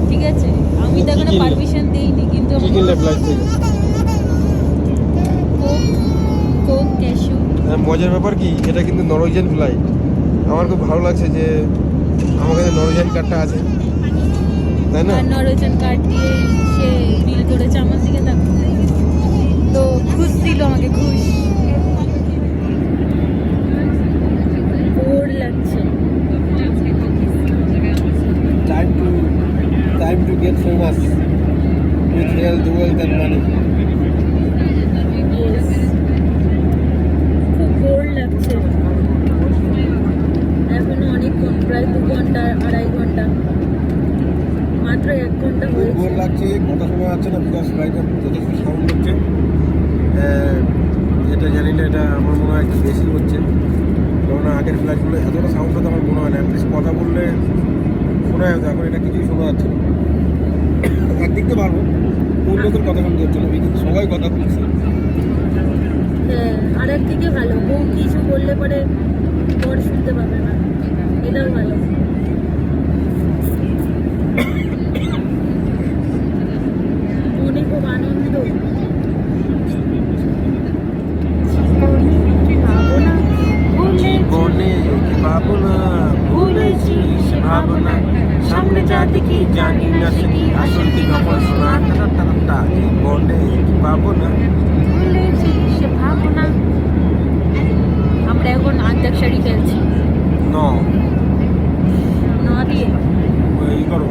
ঠিক আছে, আমি তো এখনো পারমিশন দিইনি, কিন্তু কি কিনলে ফ্লাইট থেকে? Coke, Coke, cashew. মজার ব্যাপার কি, এটা কিন্তু নরওয়েজিয়ান ফ্লাইট। আমার খুব ভালো লাগছে যে আমার কাছে নরওয়েজিয়ান কার্ডটা আছে, তাই না? আর নরওয়েজিয়ান কার্ড দিয়ে সে বিল করেছে আমার দিকে, দেখো তো ঘুষ দিল আমাকে, ঘুষ। বোর লাগছে। Time to get famous with health, wealth and money. Yes. খুব বোর লাগছে। এখনো অনেকক্ষণ, প্রায় 2 ঘন্টা, 2.5 ঘন্টা, মাত্র 1 ঘন্টা হয়েছে। বোর লাগছে, কথা শোনা যাচ্ছে না, বিকজ ফ্লাইটে যথেষ্ট সাউন্ড হচ্ছে। এটা জানি না, এটা আমার মনে হয় একটু বেশি হচ্ছে, কারণ আগের ফ্লাইটগুলো এতটা সাউন্ড হতো আমার মনে হয় না। অ্যাটলিস্ট কথা বললে শোনা যেত, এখন এটা কিছুই শোনা যাচ্ছে না। একদিক দিয়ে পারবো, কোন লোকের কথা শুনতে হচ্ছে না, কিন্তু সবাই কথা বলছে। হ্যাঁ, আর একদিকে ভালো, বউ কিছু বললে পরে বর শুনতে পাবে না, এটাও ভালো। মনে খুব আনন্দ। ভাবনা সামনে যা দেখি জানি না সেটি আসল কি খবর শোনা জীবনে পাবো না। ভুলেছি সে ভাবনা। আমরা এখন আন্তাক্ষরী খেলছি, ন ন দিয়ে। এই করো